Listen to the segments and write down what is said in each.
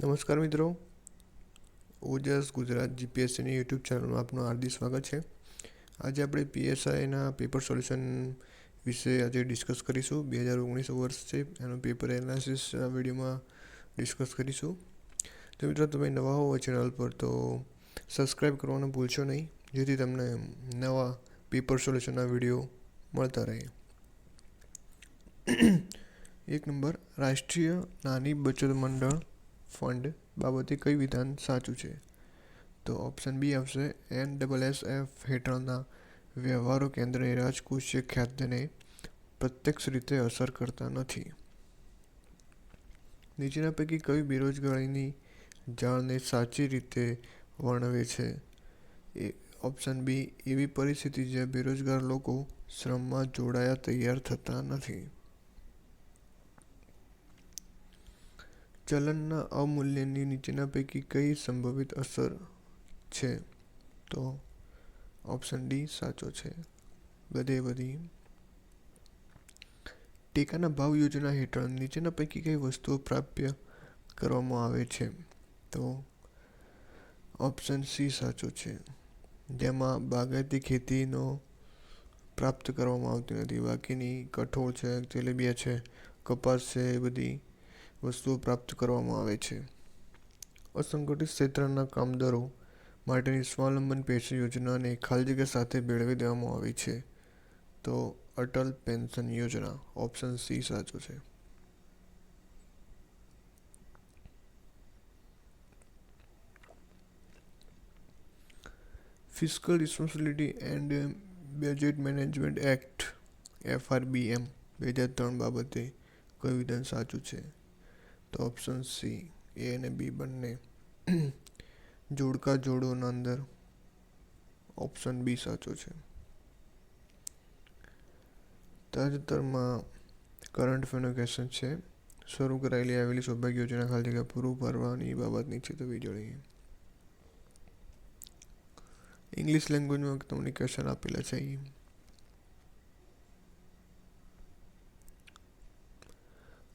નમસ્કાર મિત્રો, ઓજસ ગુજરાત જીપીએસસીની યુટ્યુબ ચેનલમાં આપનું હાર્દિક સ્વાગત છે. આજે આપણે પીએસઆઈના પેપર સોલ્યુશન વિશે આજે ડિસ્કસ કરીશું. 2019 વર્ષ છે એનું પેપર એનાલિસિસ આ વિડીયોમાં ડિસ્કસ કરીશું. તો મિત્રો, તમે નવા હો ચેનલ પર તો સબસ્ક્રાઈબ કરવાનું ભૂલશો નહીં, જેથી તમને નવા પેપર સોલ્યુશનના વિડીયો મળતા રહે. 1 નંબર, રાષ્ટ્રીય નાની બચત મંડળ ફંડ બાબતે કઈ વિધાન સાચું છે? તો ઓપ્શન બી આવશે. NSSF હેઠળના વ્યવહારો કેન્દ્રની રાજકોષીય ખાદ્યને પ્રત્યક્ષ રીતે અસર કરતા નથી. નીચેના પૈકી કઈ બેરોજગારીની જાળને સાચી રીતે વર્ણવે છે? ઓપ્શન બી, એવી પરિસ્થિતિ જ્યાં બેરોજગાર લોકો શ્રમમાં જોડાયા તૈયાર થતા નથી. ચલણના અવમૂલ્યનની નીચેના પૈકી કઈ સંભવિત અસર છે? તો ઓપ્શન ડી સાચો છે, બધે બધી. ટેકાના ભાવ યોજના હેઠળ નીચેના પૈકી કઈ વસ્તુઓ પ્રાપ્ય કરવામાં આવે છે? તો ઓપ્શન સી સાચો છે, જેમાં બાગાયતી ખેતીનો પ્રાપ્ત કરવામાં આવતી નથી. બાકીની કઠોળ છે, તેલીબિયાં છે, કપાસ છે, એ બધી વસ્તુઓ પ્રાપ્ત કરવામાં આવે છે. અસંગઠિત ક્ષેત્રના કામદારો માટેની સ્વાવલંબન પેન્શન યોજનાને ખાલી જગ્યા સાથે ભેળવી દેવામાં આવી છે. તો અટલ પેન્શન યોજના, ઓપ્શન સી સાચો છે. Fiscal responsibility and budget management act FRBM 2003 બાબતે કયું વિધાન સાચું છે? તો ઓપ્શન સી, એ અને બી બંને જોડકા જોડોના અંદર ઓપ્શન બી સાચો છે. તાજેતરમાં કરંટ અફેરનું ક્વેશ્ચન છે. શરૂ કરાયેલી આવેલી સૌભાગ્ય યોજના ખાલી જગ્યા પૂરું ભરવાની બાબતની છે. તો વીજળી ઇંગ્લિશ લેંગ્વેજમાં તમને ક્વેશ્ચન આપેલા છે.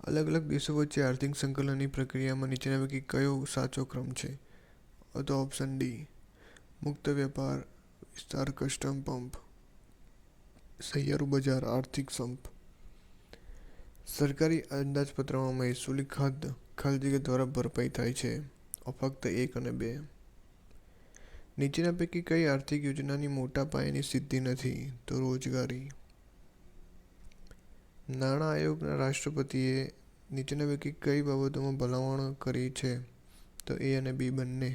અલગ અલગ દેશો વચ્ચે આર્થિક સંકલનની પ્રક્રિયામાં નીચેના પૈકી કયો સાચો ક્રમ છે? તો ઓપ્શન ડી, મુક્ત વેપાર વિસ્તાર, કસ્ટમ પંપ, સહિયારું બજાર, આર્થિક સંપ. સરકારી અંદાજપત્રમાં મહેસૂલી ખાદ્ય ખાલી જગ્યા દ્વારા ભરપાઈ થાય છે. ફક્ત 1 અને 2. નીચેના પૈકી કઈ આર્થિક યોજનાની મોટા પાયાની સિદ્ધિ નથી? તો રોજગારી. નાણાં આયોગના રાષ્ટ્રપતિએ નીચેના પૈકી કઈ બાબતોમાં ભલામણ કરી છે? તો એ અને બી બંને.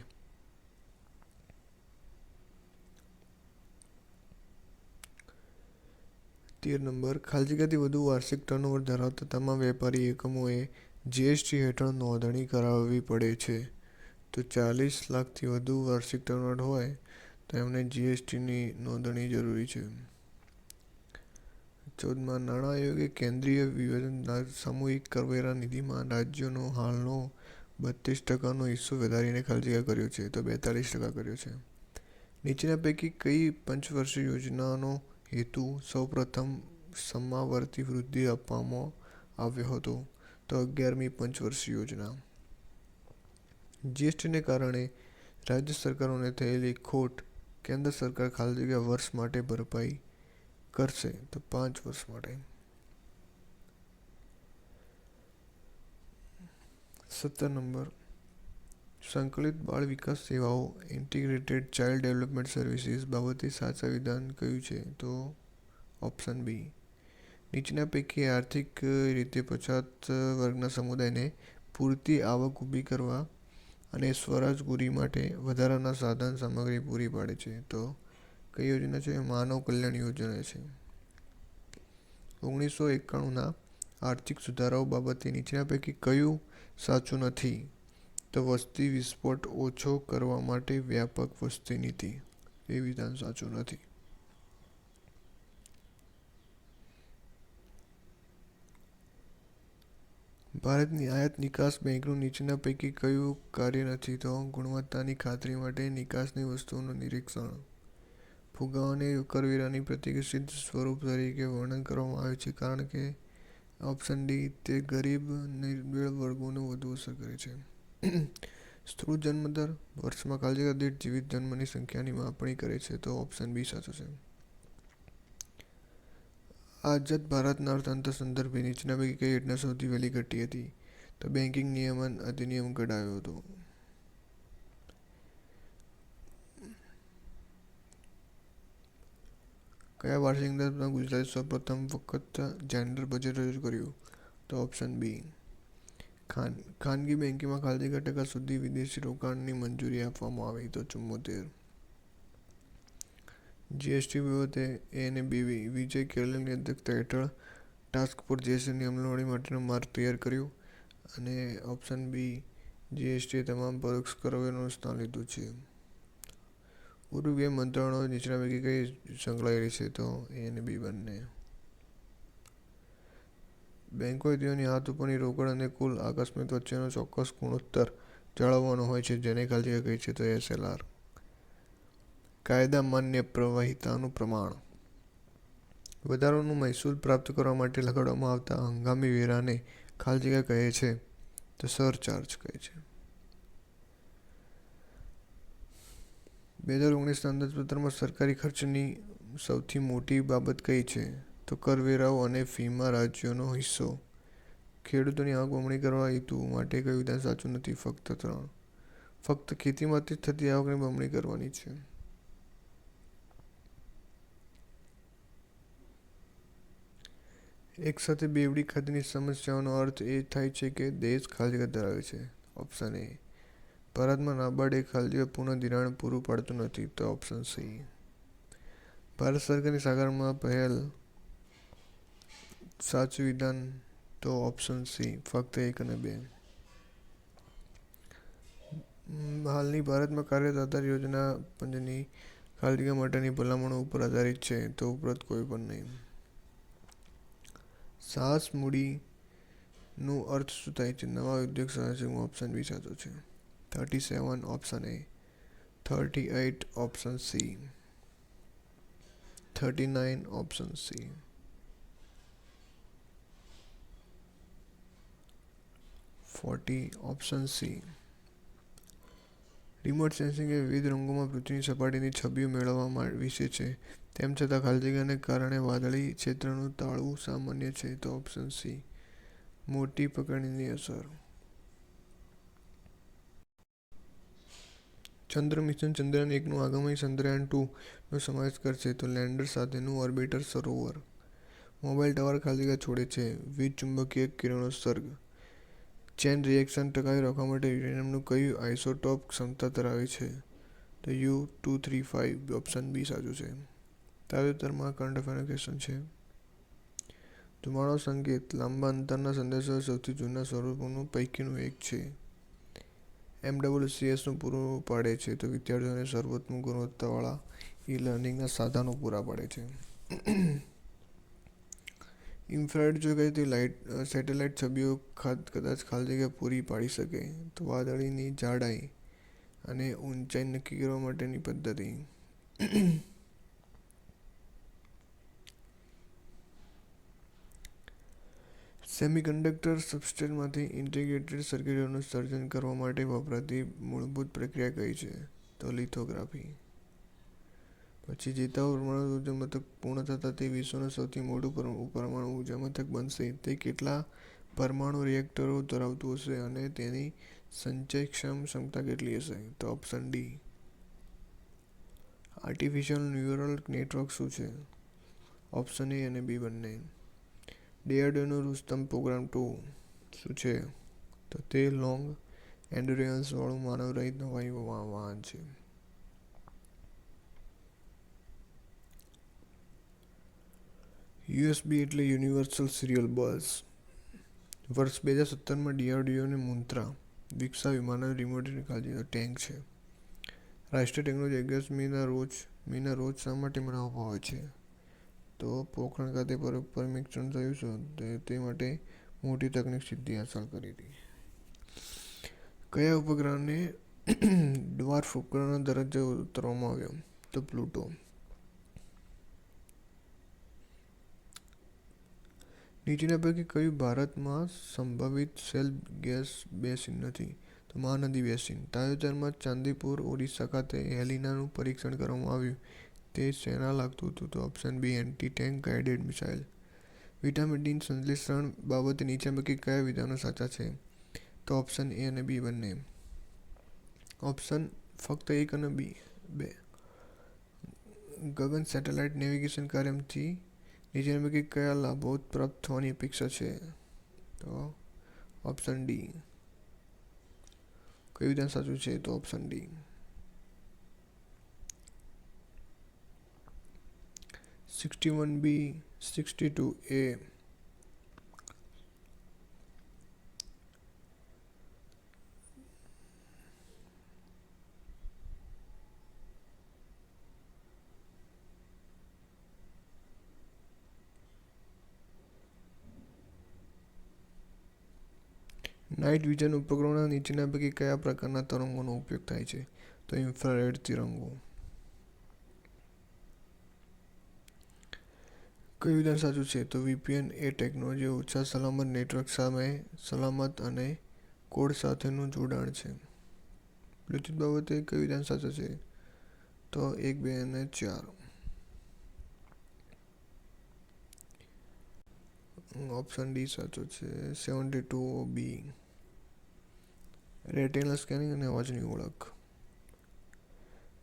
13 નંબર, ખાલી જગ્યાથી વધુ વાર્ષિક ટર્નઓવર ધરાવતા તમામ વેપારી એકમોએ જીએસટી હેઠળ નોંધણી કરાવવી પડે છે. તો 40 લાખથી વધુ વાર્ષિક ટર્નઓવર હોય તો એમને જીએસટીની નોંધણી જરૂરી છે. 14, નાણાં આયોગે કેન્દ્રીય વિભાજન સામૂહિક કરવેરા નિધિમાં રાજ્યોનો હાલનો 32% હિસ્સો વધારીને ખાલી જગ્યા કર્યો છે. તો 42% કર્યો છે. નીચેના પૈકી કઈ પંચવર્ષીય યોજનાનો હેતુ સૌપ્રથમ સમાવર્તી વૃદ્ધિ આપવામાં આવ્યો હતો? તો 11મી પંચવર્ષીય યોજના. જીએસટીને કારણે રાજ્ય સરકારોને થયેલી ખોટ કેન્દ્ર સરકાર ખાલી જગ્યા વર્ષ માટે ભરપાઈ કરશે. તો 5 વર્ષ માટે. 17 નંબર, સંકલિત બાળ વિકાસ સેવાઓ ઇન્ટિગ્રેટેડ ચાઇલ્ડ ડેવલપમેન્ટ સર્વિસીસ બાબતે સાચા વિધાન કયું છે? તો ઓપ્શન બી, નીચેના પૈકી આર્થિક રીતે પછાત વર્ગના સમુદાયને પૂરતી આવક ઊભી કરવા અને સ્વરોજગારી માટે વધારાના સાધન સામગ્રી પૂરી પાડે છે. તો કઈ યોજના છે? માનવ કલ્યાણ યોજના છે. 1991ના આર્થિક સુધારાઓ બાબતે નીચેના પૈકી કયું સાચું નથી? તો વસ્તી વિસ્ફોટ ઓછો કરવા માટે વ્યાપક વસ્તી નીતિ, એ વિધાન સાચું નથી. ભારતની આયાત નિકાસ બેંકનું નીચેના પૈકી કયું કાર્ય નથી? તો ગુણવત્તાની ખાતરી માટે નિકાસની વસ્તુઓનું નિરીક્ષણ. ફુગાવાને કરવેરાની પ્રતિષ્ઠિત સ્વરૂપ તરીકે વર્ણન કરવામાં આવે છે કારણ કે ઓપ્શન ડી, તે ગરીબ નિર્બળ વર્ગોને વધુ અસર કરે છે. સ્થૂળ જન્મદર વર્ષમાં ખાલી દીઠ જીવિત જન્મની સંખ્યાની માપણી કરે છે, તો ઓપ્શન બી સાચું છે. આઝાદ ભારતના અર્થતંત્ર સંદર્ભે નીચેના પૈકી કઈ ઘટના સૌથી વહેલી ઘટી હતી? તો બેન્કિંગ નિયમન અધિનિયમ ઘડાયો હતો. કયા વાર્ષિક અંદાજપત્રમાં ગુજરાતે સૌપ્રથમ વખત જેન્ડર બજેટ રજૂ કર્યું? તો ઓપ્શન બી. ખાનગી બેન્કીમાં ખાલી ટકા સુધી વિદેશી રોકાણની મંજૂરી આપવામાં આવી, તો 74. જીએસટી બાબતે એ અને બી વિજય કેલની અધ્યક્ષતા હેઠળ ટાસ્ક ફોર્સ જીએસટીની અમલવારી માટેનો માર્ગ તૈયાર કર્યો. અને ઓપ્શન બી, જીએસટીએ તમામ પરોક્ષ કરવેરાનું સ્થાન લીધું છે. ઉરુગ્વે મંત્રણાઓ નીચેના પૈકી કઈ સંકળાયેલી છે? તો એ અને બી બંને. બેંકોએ તેઓની હાથ ઉપરની રોકડ અને કુલ આકસ્મિક વચ્ચેનો ચોક્કસ ગુણોત્તર જાળવવાનો હોય છે, જેને ખાલી કહે છે, તો એસએલઆર. કાયદા માન્ય પ્રવાહિતાનું પ્રમાણ. વધારાનું મહેસૂલ પ્રાપ્ત કરવા માટે લગાડવામાં આવતા હંગામી વેરાને ખાલી કહે છે, તો સરચાર્જ કહે છે. 2019ના અંદાજપત્રમાં સરકારી ખર્ચની સૌથી મોટી બાબત કઈ છે? તો કરવેરાઓ અને ફીમાં રાજ્યોનો હિસ્સો. ખેડૂતોની આવક બમણી કરવા હેતુ માટે કયું વિધાન સાચું નથી? ફક્ત 3. ફક્ત ખેતીમાંથી થતી આવકને બમણી કરવાની છે. એક સાથે બેવડી ખાદ્યની સમસ્યાનો અર્થ એ થાય છે કે દેશ ખાલી ધરાવે છે. Option A. ભારતમાં નાબાર્ડ ખાદ્ય પુનઃધિરાણ પૂરું પાડતું નથી, તો ઓપ્શન સી. ભારત સરકારની સાગરમાં પહેલ સાચું વિધાન? તો ઓપ્શન સી, ફક્ત 1 અને 2. હાલની ભારતમાં કાર્યરત આધાર યોજના પંચની ખાલી માટેની ભલામણો ઉપર આધારિત છે, તો ઉપરોક્ત કોઈ પણ નહીં. સાહસ મૂડીનું અર્થ શું થાય છે? નવા ઉદ્યોગ સાહસિકમાં ઓપ્શન બી સાચું છે. 37 option A. 38 option C. 39 option C. 40 option C. Remote sensing એ વિવિધ રંગોમાં પૃથ્વીની સપાટીની છબીઓ મેળવવા વિશે છે. તેમ છતાં ખાલી જગ્યાને કારણે વાદળી ક્ષેત્રનું તાળવું સામાન્ય છે, તો ઓપ્શન સી. મોટી પકડની અસર. ચંદ્ર મિશન ચંદ્રયાન-1નું આગામી ચંદ્રયાન-2નો સમાવેશ કરશે, તો લેન્ડર સાથેનું ઓર્બિટર સરોવર. મોબાઈલ ટાવર ખાલી જગ્યા છોડે છે. વીજચુંબકીય કિરણોત્સર્ગ. ચેન રિએક્શન ટકાવી રાખવા માટે યુરેનિયમનું કયું આઇસોટોપ ક્ષમતા ધરાવે છે? તો U-235. ઓપ્શન બી સાચું છે. તાજેતરમાં કરંટ અફેરનો ક્વેશ્ચન છે. ધુમાડો સંકેત લાંબા અંતરના સંદેશાઓ સૌથી જૂના સ્વરૂપોનું પૈકીનું એક છે. MWCSનું પૂરું પાડે છે, તો વિદ્યાર્થીઓને સર્વોત્તમ ગુણવત્તાવાળા ઈ-લર્નિંગના સાધનો પૂરા પાડે છે. ઇન્ફ્રારેડ જો કહે તે સેટેલાઇટ છબીઓ કદાચ ખાલી જગ્યા પૂરી પાડી શકે, તો વાદળની જાડાઈ અને ઊંચાઈ નક્કી કરવા માટેની પદ્ધતિ. સેમિકન્ડક્ટર સબસ્ટ્રેટમાંથી ઇન્ટિગ્રેટેડ સર્કિટોનું સર્જન કરવા માટે વપરાતી મૂળભૂત પ્રક્રિયા કઈ છે? તો લિથોગ્રાફી. પછી જેતાવ પરમાણુ ઉર્જા મથક પૂર્ણ થતાં તે વિશ્વનું સૌથી મોટું પરમાણુ ઉર્જા મથક બનશે. તે કેટલા પરમાણુ રિએક્ટરો ધરાવતું હશે અને તેની સંચયક્ષમ ક્ષમતા કેટલી હશે? તો option D. Artificial neural network શું છે? ઓપ્શન એ અને બી બંને. ડીઆરડીઓનું રુસ્તમ પ્રોગ્રામ 2 શું છે? તો તે લોંગ એન્ડ્યોરન્સ વાળું માનવરહિત હવાઈ વાહન છે. યુએસબી એટલે યુનિવર્સલ સિરિયલ બસ. વર્ષ 2017માં ડીઆરડીઓને મુન્દ્રા વિકસાવી માનવ રિમોટ ટેન્ક છે. રાષ્ટ્રીય ટેકનોલોજી 11મીના રોજ શા માટે મનાવવામાં આવે છે? તો પોખરણ ખાતે પરીક્ષણ થયું છે, તે માટે મોટી તકનીક સિદ્ધિ હાંસલ કરી હતી. કયા ઉપગ્રહને ડ્વાર્ફ ઉપગ્રહનો દરજ્જો ઉતારવામાં આવ્યો? તો પ્લુટો. નીચેના પૈકી કયું ભારતમાં સંભવિત શેલ ગેસ બેસિન નથી? તો તો મહાનદી બેસિન. તાજેતરમાં ચાંદીપુર ઓડિશા ખાતે હેલિનાનું પરીક્ષણ કરવામાં આવ્યું. તે શેના લાગતું હતું? તો option B anti tank guided missile. Vitamin D સંશ્લેષણ બાબતે નીચે પૈકી કયા વિધાનો સાચા છે? તો ઓપ્શન એ અને બી બંને. ઓપ્શન ફક્ત એક અને બે. ગગન સેટેલાઇટ નેવિગેશન કાર્યક્રમથી નીચેના પૈકી કયા લાભો પ્રાપ્ત થવાની અપેક્ષા છે? તો ઓપ્શન ડી. કયું વિધાન સાચું છે? તો option D. 61B, 62A. Night vision ઉપકરણોના નીચેના પૈકી કયા પ્રકારના તરંગોનો ઉપયોગ થાય છે? તો ઇન્ફ્રારેડ તરંગો. કયું વિધાન સાચું છે? તો વીપીએન એ ટેકનોલોજી ઓછા સલામત નેટવર્ક સામે સલામત અને કોડ સાથેનું જોડાણ છે. બ્લૂટૂથ બાબતે કયું વિધાન સાચું છે? તો 1, 2 અને 4. ઓપ્શન ડી સાચો છે. 72B. રેટિનલ સ્કેનિંગ અને અવાજની ઓળખ.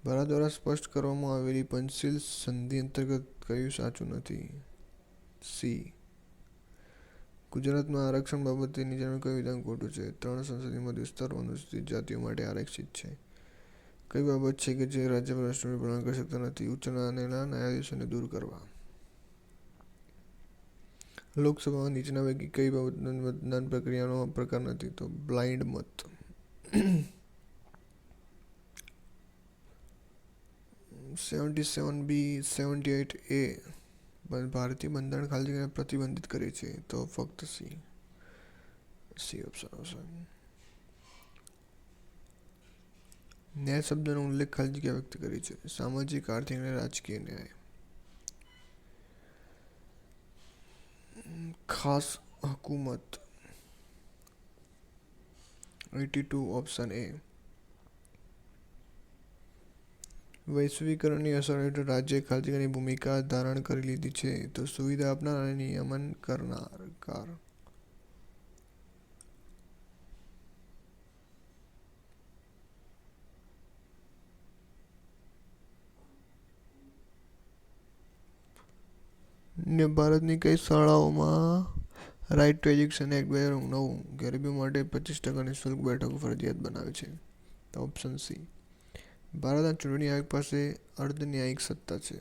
ભારત દ્વારા સ્પષ્ટ કરવામાં આવેલી પંચશીલ સંધિ અંતર્ગત કયું સાચું નથી? સી. ગુજરાતમાં આરક્ષણ બાબતે નીચેનું કયું વિધાન ખોટું છે? 3 સંસદીય મત વિસ્તારો અનુસૂચિત જાતિઓ માટે આરક્ષિત છે. કઈ બાબત છે કે જે રાજ્યપાલ રાષ્ટ્રપતિ પ્રદાન કરી શકતા નથી? ઉચ્ચ ન્યાયાલયના ન્યાયાધીશોને દૂર કરવા. લોકસભામાં નીચેના પૈકી કઈ બાબત મતદાન પ્રક્રિયાનો પ્રકાર નથી? તો બ્લાઇન્ડ મત. 77B, 78A. ભારતીય બંધારણ ખાલી જગ્યાને પ્રતિબંધિત કરે છે. તો ફક્ત સી. ઓપ્શન આવશે. ન્યાય શબ્દનો ઉલ્લેખ ખાલી જગ્યા વ્યક્ત કરી છે. સામાજિક, આર્થિક અને રાજકીય ન્યાય. ખાસ હુકુમત. 82. Option A. વૈશ્વિકરણની અસર હેઠળ રાજ્ય ખાલી જગ્યાની ભૂમિકા ધારણ કરી લીધી છે. તો સુવિધા આપનાર અને નિયમન કરનાર. ભારતની કઈ શાળાઓમાં રાઇટ ટુ એજ્યુકેશન એક્ટ 2009 ગરીબો માટે 25% નિઃશુલ્ક બેઠકો ફરજિયાત બનાવે છે? તો ઓપ્શન સી. ભારતના ચૂંટણી આયોગ પાસે અર્ધન્યાયિક સત્તા છે.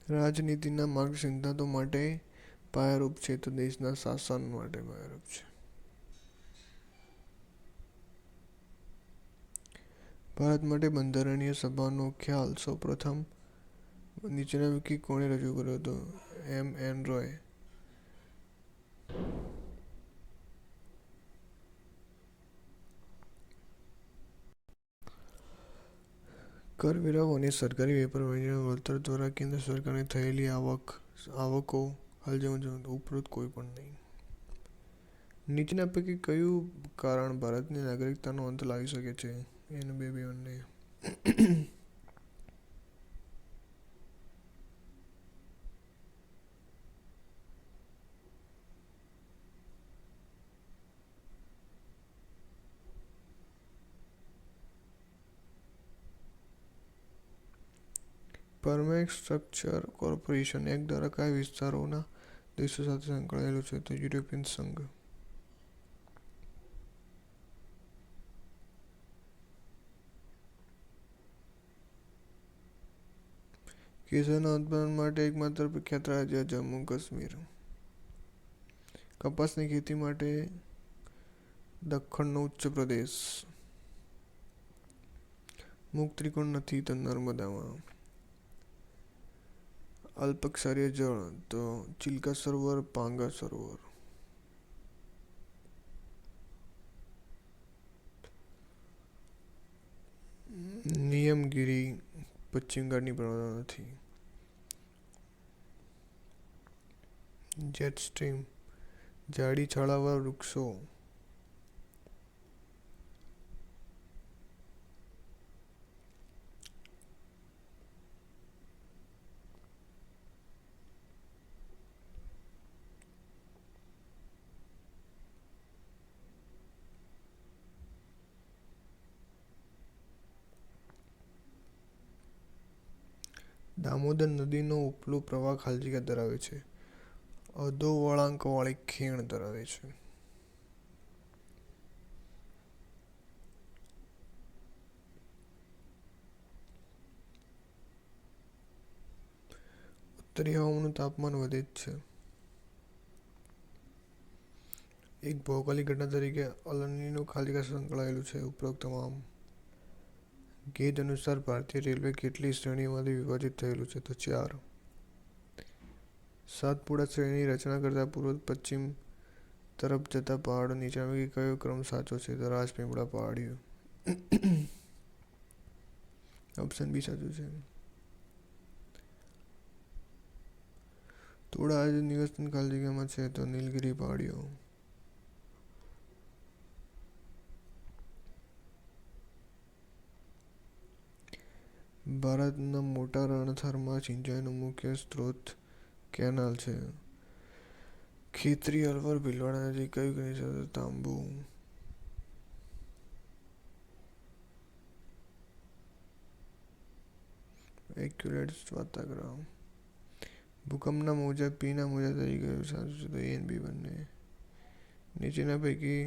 રાજનીતિના માર્ગ સિદ્ધાંતો માટે પાયારૂપ છે. તો દેશના શાસન માટે પાયારૂપ છે. ભારત માટે બંધારણીય સભાનો ખ્યાલ સૌપ્રથમ નીચેના પૈકી કોણે રજૂ કર્યો હતો? M.N. રોય. કરવેરાઓ અને સરકારી વેપાર વાણિજ્યના વળતર દ્વારા કેન્દ્ર સરકારને થયેલી આવકો ઉપરોક્ત કોઈ પણ નહીં. નીચેના પૈકી કયું કારણ ભારતની નાગરિકતાનો અંત લાવી શકે છે? એ અને બે બંને. પરમાણિક સ્ટ્રક્ચર કોર્પોરેશન એક્ટ દ્વારા કયા વિસ્તારોના દેશો સાથે સંકળાયેલું છે? તો યુરોપિયન સંઘ. કેસરના ઉત્પાદન માટે એકમાત્ર પ્રખ્યાત રાજ્ય જમ્મુ કાશ્મીર. કપાસની ખેતી માટે દખ્ખણનો ઉચ્ચ પ્રદેશ. મુખ ત્રિકોણ નથી તો નર્મદામાં. અલ્પક્ષારીય જળ તો ચિલ્કા સરોવર, પાંગા સરોવર. નિયમગીરી પશ્ચિમ ઘાટની પર્વતો નથી. જેટ સ્ટ્રીમ જાડી છાળાવાળા વૃક્ષો. દામોદર નદીનો ઉપલો પ્રવાહ ખાલી જગ્યા ધરાવે છે. અધો વળાંકવાળી ખીણ ધરાવે છે. ઉત્તરી હવામાનનું તાપમાન વધે જ છે. એક ભૌગોલિક ઘટના તરીકે અલ નીનો ખાલી જગ્યા સંકળાયેલું છે. ઉપરોક્ત તમામ ગેજ અનુસાર ભારતીય રેલવે કેટલી શ્રેણીઓમાંથી વિભાજિત થયેલું છે? તો 4. સાતપુડા શ્રેણીની રચના કરતા પૂર્વ પશ્ચિમ તરફ જતા પહાડો નીચેનામાંથી કયો ક્રમ સાચો છે? તો રાજપીપળા પહાડીઓ. ઓપ્શન બી સાચું છે. થોડા આજે નિવસન ખાલી જગ્યામાં છે તો નીલગિરી પહાડીઓ. ભારતના મોટા રણથરમાં સિંચાઈનો મુખ્ય સ્ત્રોત કેનાલ છે. ખેતરી અલવર ભીલવાડા નજીક કયું ખનિજ છે? તાંબુ. એક્યુરેટ વાતાગ્રહ. ભૂકંપના મોજા પીના મોજા તરીકે કયું સાચું છે? તો એ બી બંને. નીચેના પૈકી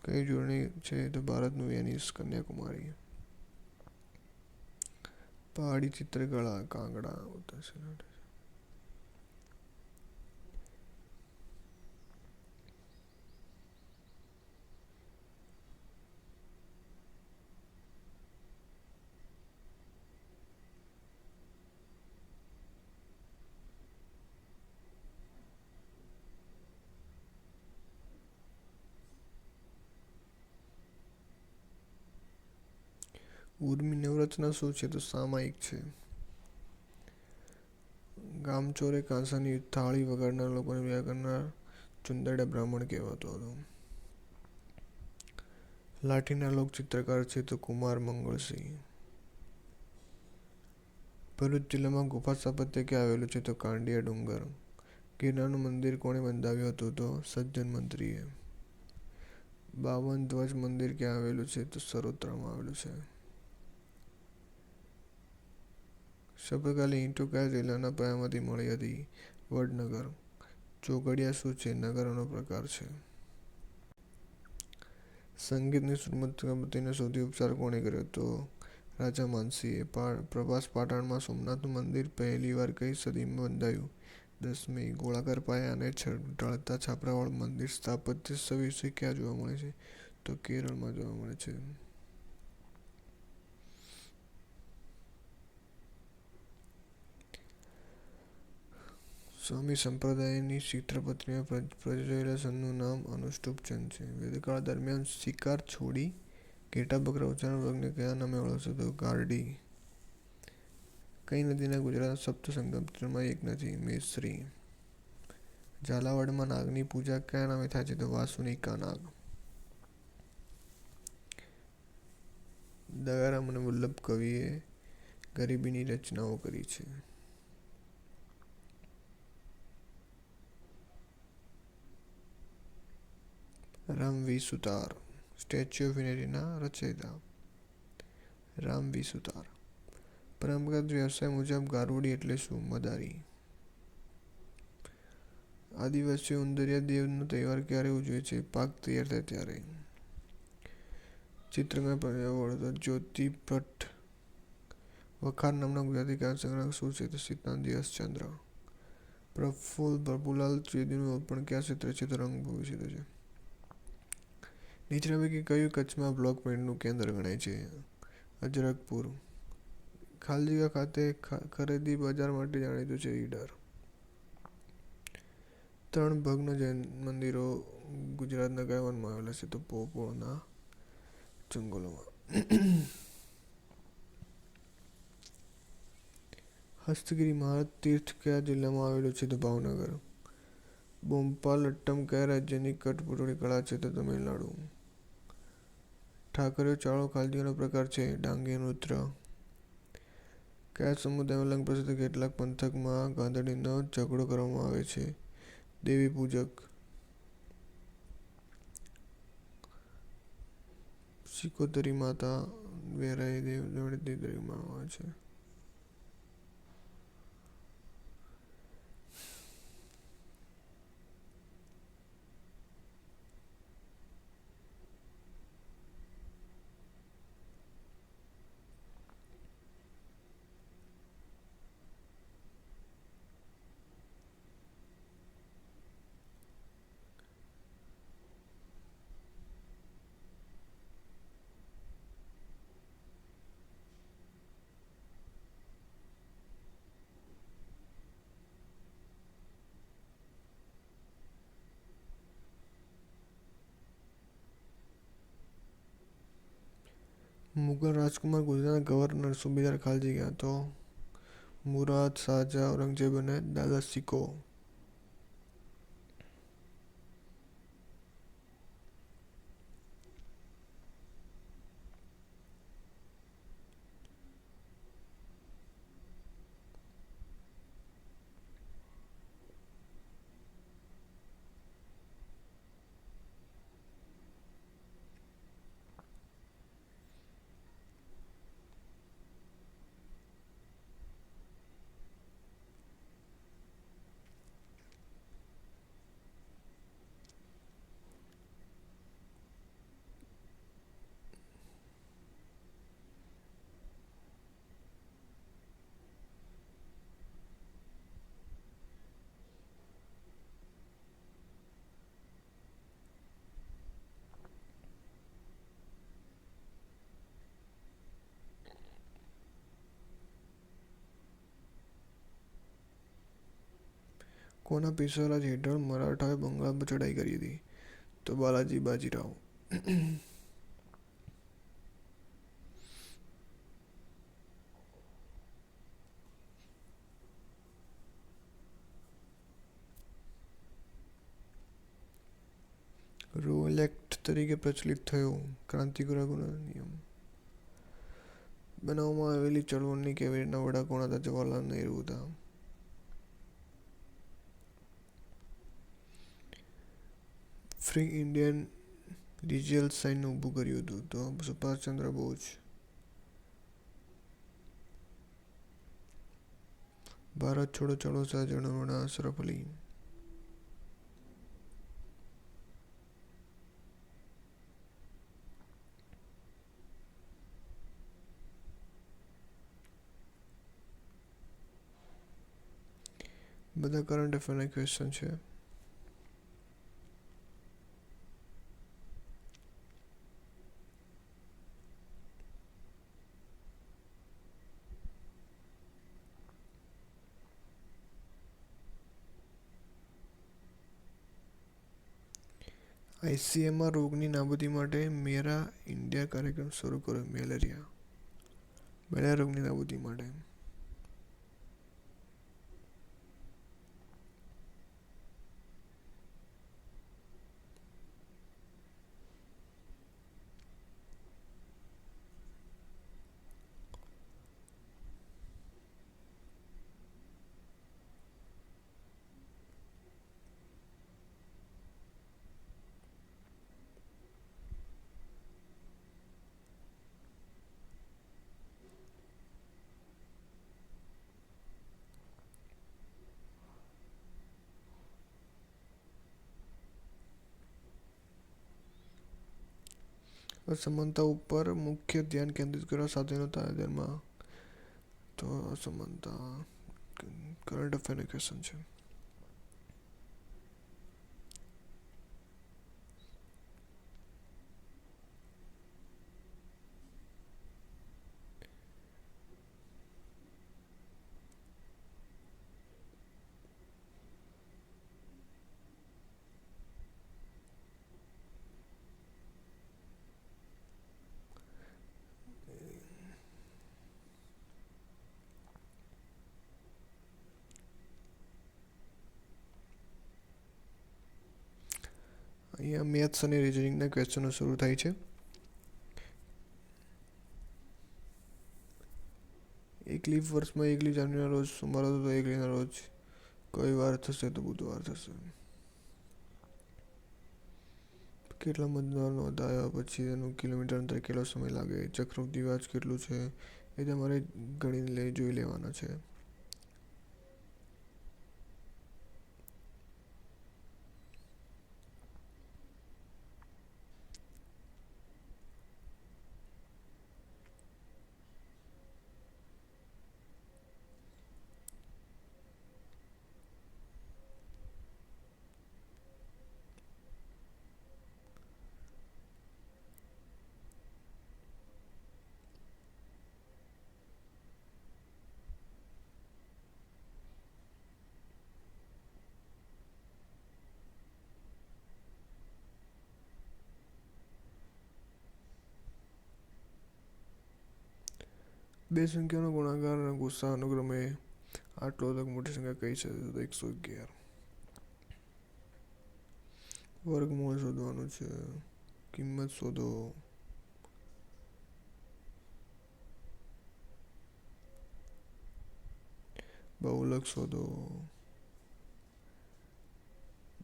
કઈ જોડણી છે? તો ભારતનું વેનિસ, કન્યાકુમારી. પહાડી ચિત્રકળા કાંગડા ઉત્તરાખંડ. ઉર્મી નવરચના શું છે? તો સામાયિક છે. ગામચોરે કાંસાની થાળી વગાડનાર લોકોને વિવાહ કરનાર ચુંદડા બ્રાહ્મણ કહેવાતો હતો. લાઠીના લોકચિત્રકાર છે તો કુમાર મંગળસિંહ. ભરૂચ જિલ્લામાં ગુફા સ્થાપત્ય ક્યાં આવેલું છે? તો કાંડિયા ડુંગર. ગિરનારનું મંદિર કોણે બંધાવ્યું હતું? તો સજ્જન મંત્રીએ. 52 ધ્વજ મંદિર ક્યાં આવેલું છે? તો સરોત્રામાં આવેલું છે. શપથકાલી ઈંટો કયા જિલ્લાના પાયામાંથી મળી હતી? વડનગર. ચોઘડિયા શું છે? નગારાનો પ્રકાર છે. સંગીતની શ્રીમંતનો સૌથી ઉપચાર કોણે કર્યો? તો રાજા માનસિંહે. પ્રભાસ પાટણમાં સોમનાથનું મંદિર પહેલીવાર કઈ સદીમાં બંધાયું? 10મી. ગોળાકાર પાયા અને ઢળતા છાપરાવાળું મંદિર સ્થાપત્ય વિશે ક્યાં જોવા મળે છે? તો કેરળમાં જોવા મળે છે. સ્વામી સંપ્રદાયની ચિત્રપત્રીમાં પ્રજ્વલેલા સંતનું નામ અનુષ્ટુપ ચંદ છે. વેદકાળ દરમિયાન શિકાર છોડી ઘેટા બકરા ઉછેરનાર વર્ગને કયા નામે ઓળખશે? તો ગારડી. કઈ નદીના ગુજરાતના સપ્ત સંગમ તીર્થોમાંથી એક નથી? મેશ્રી. ઝાલાવાડમાં નાગની પૂજા કયા નામે થાય છે? તો વાસુનિકા નાગ. દયારામ અને વલ્લભ કવિએ ગરીબીની રચનાઓ કરી છે. રામ વી સુતાર. સ્ટેચ્યુ ઓફ યુનિટીના રચયિતા રામ વી સુતાર. પરંપરાગત વ્યવસાય મુજબ ગારુડી એટલે શું? મદારી. આદિવાસીઓ ઉંદરિયા દેવનો તહેવાર ક્યારે ઉજવે છે? પાક તૈયાર થાય ત્યારે. ચિત્રકામ એવોર્ડ જ્યોતિ ભટ્ટ. વખાર નામના ગુજરાતી કાવ્ય સંગ્રહ શું છે? તો સિદ્ધાંત દિવસચંદ્ર. પ્રફુલ્લ ત્રિવેદીનું અર્પણ કયા ક્ષેત્ર છે? તો રંગભૂમિ ક્ષેત્ર છે. નીચેના પૈકી કયું કચ્છમાં બ્લોક પ્રિન્ટનું કેન્દ્ર ગણાય છે? અજરકપુર. ખાલી જગ્યા ખાતે ખરીદી બજાર માટે જાણીતું છે. ઈડર. 3 ભગ્ન જૈન મંદિરો ગુજરાતના કયા વનમાં આવેલા છે? તો પોપોના જંગલોમાં. હસ્તગિરી મહાતીર્થ કયા જિલ્લામાં આવેલું છે? તો ભાવનગર. બોમ્પાલટ્ટમ કયા રાજ્યની કઠપૂતળી કળા છે? તો તમિલનાડુ. ઠાકરીઓ ચાળો ખાલી જગ્યાનો પ્રકાર છે? ડાંગી નૃત્ય. કયા સમુદાયમાં લગ્ન પ્રસંગે કેટલાક પંથકમાં ગાંધણીનો ઝઘડો કરવામાં આવે છે? દેવી પૂજક. સિકોતરી માતા વેરાઈ દેવળી તરીકે માનવામાં આવે છે. મુગલ રાજકુમાર ગુજરાતના ગવર્નર સુબેદાર ખાલી જગ્યા. તો મુરાદ શાહજહાં ઔરંગઝેબ અને દાદા શિકો. કોના પેશવા રાજ હેઠળ મરાઠાએ બંગાળ પર ચડાઈ કરી હતી? તો બાલાજી બાજીરાવ. રોયલ એક્ટ તરીકે પ્રચલિત થયો ક્રાંતિગૃહ નિયમ બનાવવામાં આવેલી ચળવળની કેબિનેટના વડા કોણ હતા? જવાહરલાલ નહેરુ હતા. ફ્રી ઇન્ડિયન રિજિયલ સાઇન ઊભું કર્યું હતું? તો સુભાષચંદ્ર બોઝ. ભારત છોડો ચળવળ સાથે જોડાણા અશરફ અલી. બધા કરંટ અફેરના ક્વેશ્ચન છે. ICMR રોગની નાબૂદી માટે મેરા ઇન્ડિયા કાર્યક્રમ શરૂ કર્યો. મેલેરિયા રોગની નાબૂદી માટે. અસમાનતા ઉપર મુખ્ય ધ્યાન કેન્દ્રિત કરવા સાથેનો તાજેતરમાં. તો અસમાનતા કરંટ અફેરના ક્વેશ્ચન છે. અહીંયા મેથ્સ અને રિઝનિંગના ક્વેશ્ચનો શરૂ થાય છે. એક લીપ વર્ષમાં 1 જાન્યુઆરીના રોજ સોમવાર હતો તો 1 રોજ કઈ વાર થશે તો બુધવાર થશે. કેટલા મતદાર નોંધાયા પછી તેનું કિલોમીટર અંતર કેટલો સમય લાગે, ચક્રવૃદ્ધિ વ્યાજ કેટલું છે એ તમારે ગણીને જોઈ લેવાના છે. બે સંખ્યાનો ગુણાકાર અને ગુસ્સા અનુક્રમે આટલો અલગ મોટી સંખ્યા કઈ છે તો 111. વર્ગમૂળ શોધવાનું છે. કિંમત શોધો. બહુલક શોધો.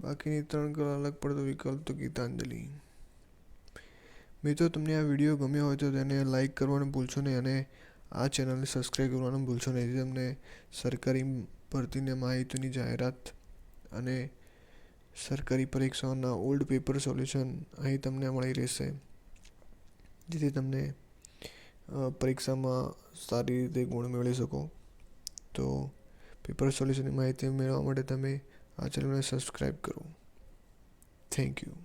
બાકીની 3 અલગ પડતો વિકલ્પ તો ગીતાંજલિ. મિત્રો, તમને આ વિડીયો ગમ્યો હોય તો તેને લાઈક કરવાનું ભૂલશો નહીં અને આ ચેનલને સબસ્ક્રાઈબ કરવાનું ભૂલશો નહીં. તમને સરકારી ભરતીની માહિતીની જાહેરાત અને સરકારી પરીક્ષાઓના ઓલ્ડ પેપર સોલ્યુશન અહીં તમને મળી રહેશે, જેથી તમને પરીક્ષામાં સારી રીતે ગુણ મેળવી શકો. તો પેપર સોલ્યુશનની માહિતી મેળવવા માટે તમે આ ચેનલને સબસ્ક્રાઈબ કરો. Thank you.